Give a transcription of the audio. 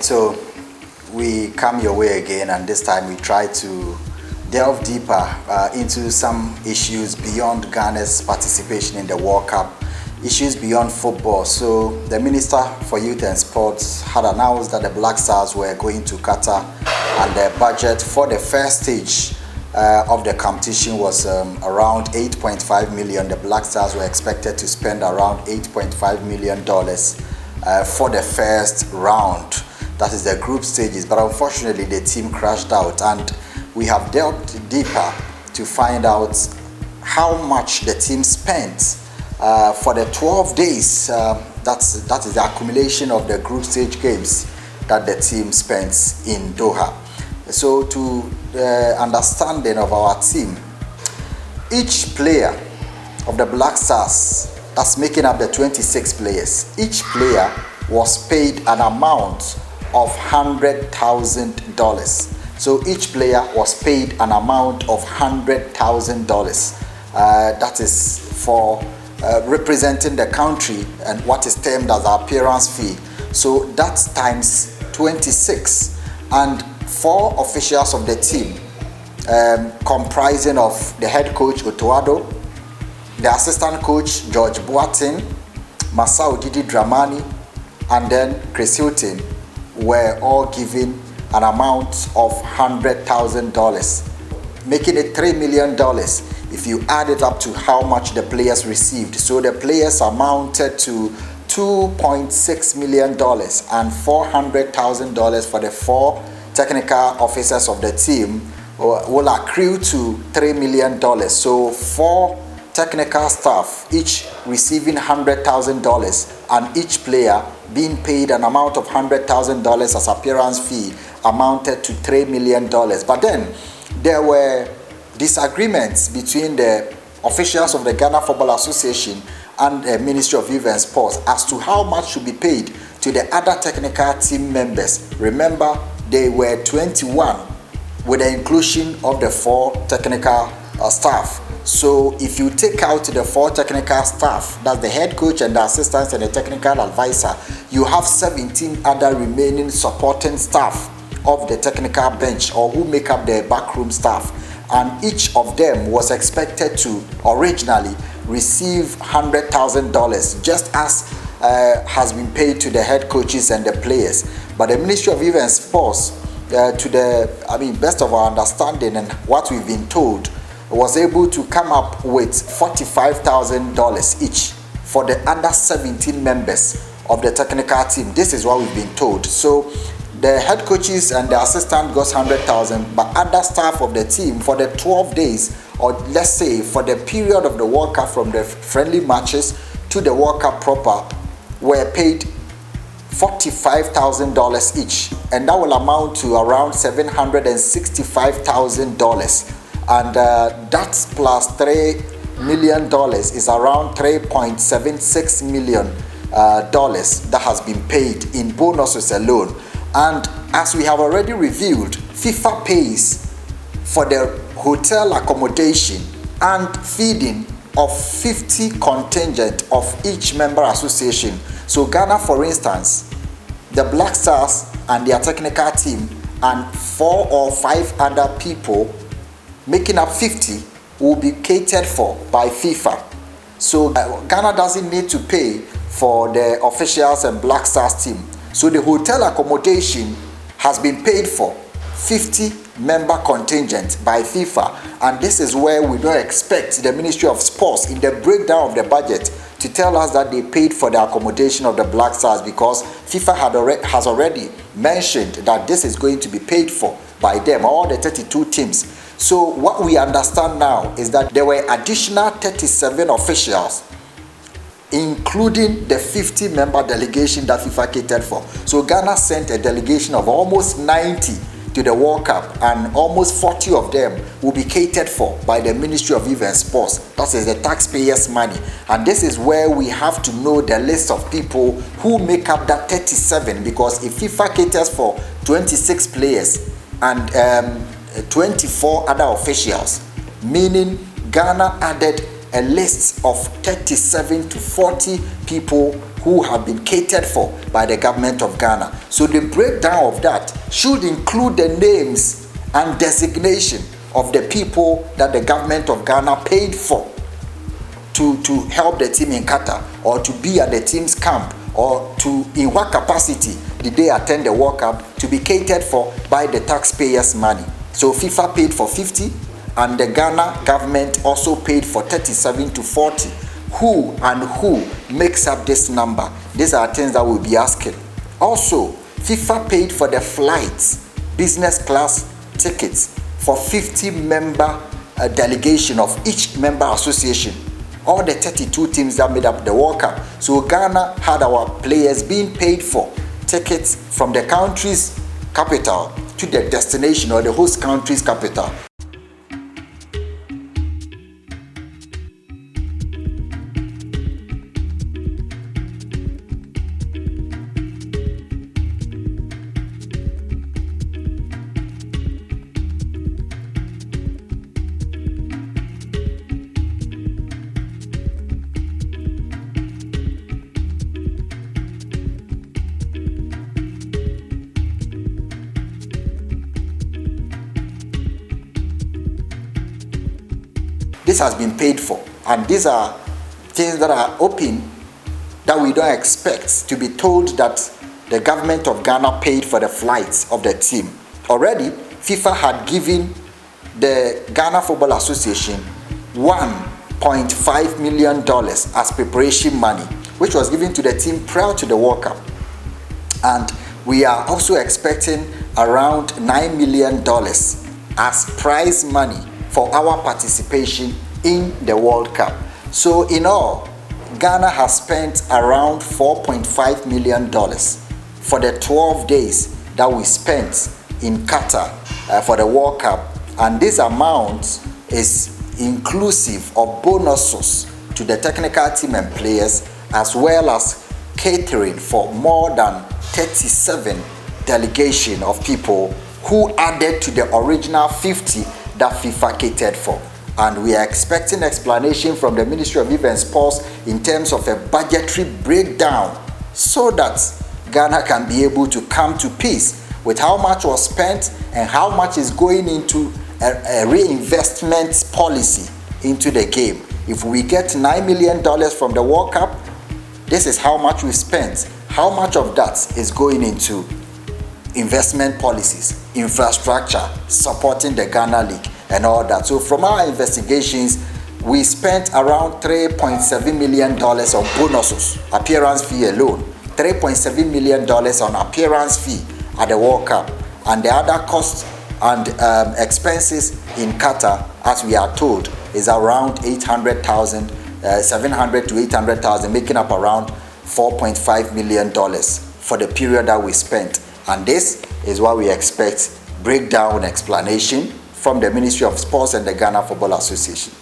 right, so we come your way again, and this time we try to delve deeper into some issues beyond Ghana's participation in the World Cup, issues beyond football. So the Minister for Youth and Sports had announced that the Black Stars were going to Qatar, and the budget for the first stage of the competition was around 8.5 million. The Black Stars were expected to spend around $8.5 million for the first round. That is the group stages, but unfortunately the team crashed out, and we have delved deeper to find out how much the team spent for the 12 days. That is the accumulation of the group stage games that the team spent in Doha. So to the understanding of our team, each player of the Black Stars, that's making up the 26 players, each player was paid an amount of $100,000. So each player was paid an amount of $100,000. That is for representing the country, and what is termed as the appearance fee. So that's times 26. And 4 officials of the team, comprising of the head coach Otoado, the assistant coach George Boateng, Masao Didi Dramani, and then Chris Hilton, were all given an amount of $100,000, making it $3 million if you add it up to how much the players received. So the players amounted to $2.6 million, and $400,000 for the 4 technical officers of the team will accrue to $3 million. So 4 technical staff, each receiving $100,000, and each player being paid an amount of $100,000 as appearance fee, amounted to $3 million. But then there were disagreements between the officials of the Ghana Football Association and the Ministry of Youth and Sports as to how much should be paid to the other technical team members. Remember, they were 21 with the inclusion of the 4 technical staff. So if you take out the 4 technical staff, that's the head coach and the assistants and the technical advisor, you have 17 other remaining supporting staff of the technical bench, or who make up the backroom staff, and each of them was expected to originally receive $100,000, just as has been paid to the head coaches and the players. But the Ministry of Youth and Sports, to the best of our understanding and what we've been told, was able to come up with $45,000 each for the under 17 members of the technical team. This is what we've been told. So the head coaches and the assistant got $100,000, but other staff of the team for the 12 days, or let's say for the period of the World Cup, from the friendly matches to the World Cup proper, were paid $45,000 each, and that will amount to around $765,000. And that plus $3 million is around $3.76 million that has been paid in bonuses alone. And as we have already reviewed, FIFA pays for the hotel accommodation and feeding of 50 contingent of each member association. So Ghana, for instance, the Black Stars and their technical team and 4 or 5 other people, making up 50, will be catered for by FIFA. So Ghana doesn't need to pay for the officials and Black Stars team. So the hotel accommodation has been paid for, 50 member contingent by FIFA, and this is where we don't expect the Ministry of Sports in the breakdown of the budget to tell us that they paid for the accommodation of the Black Stars, because FIFA has already mentioned that this is going to be paid for by them, all the 32 teams. So what we understand now is that there were additional 37 officials, including the 50-member delegation that FIFA catered for. So Ghana sent a delegation of almost 90 to the World Cup, and almost 40 of them will be catered for by the Ministry of Youth and Sports. That is the taxpayers' money. And this is where we have to know the list of people who make up that 37, because if FIFA caters for 26 players and 24 other officials, meaning Ghana added a list of 37 to 40 people who have been catered for by the government of Ghana. So the breakdown of that should include the names and designation of the people that the government of Ghana paid for to help the team in Qatar, or to be at the team's camp, or to in what capacity did they attend the World Cup, to be catered for by the taxpayers' money. So FIFA paid for 50, and the Ghana government also paid for 37 to 40. Who makes up this number? These are things that we'll be asking. Also, FIFA paid for the flights, business class tickets for 50-member delegation of each member association, all the 32 teams that made up the World Cup. So Ghana had our players being paid for tickets from the country's capital to the destination or the host country's capital. This has been paid for, and these are things that are open that we don't expect to be told that the government of Ghana paid for the flights of the team. Already, FIFA had given the Ghana Football Association $1.5 million as preparation money, which was given to the team prior to the World Cup. And we are also expecting around $9 million as prize money for our participation in the World Cup. So in all, Ghana has spent around $4.5 million for the 12 days that we spent in Qatar for the World Cup. And this amount is inclusive of bonuses to the technical team and players, as well as catering for more than 37 delegation of people who added to the original 50 that FIFA catered for. And we are expecting explanation from the Ministry of Youth and Sports in terms of a budgetary breakdown, so that Ghana can be able to come to peace with how much was spent and how much is going into a reinvestment policy into the game. If we get $9 million from the World Cup, this is how much we spent. How much of that is going into investment policies, infrastructure, supporting the Ghana League and all that. So from our investigations, we spent around $3.7 million on bonuses, appearance fee alone, $3.7 million on appearance fee at the World Cup, and the other costs and expenses in Qatar, as we are told, is around 800,000, 700 to 800,000, making up around $4.5 million for the period that we spent. And this is what we expect breakdown explanation from the Ministry of Sports and the Ghana Football Association.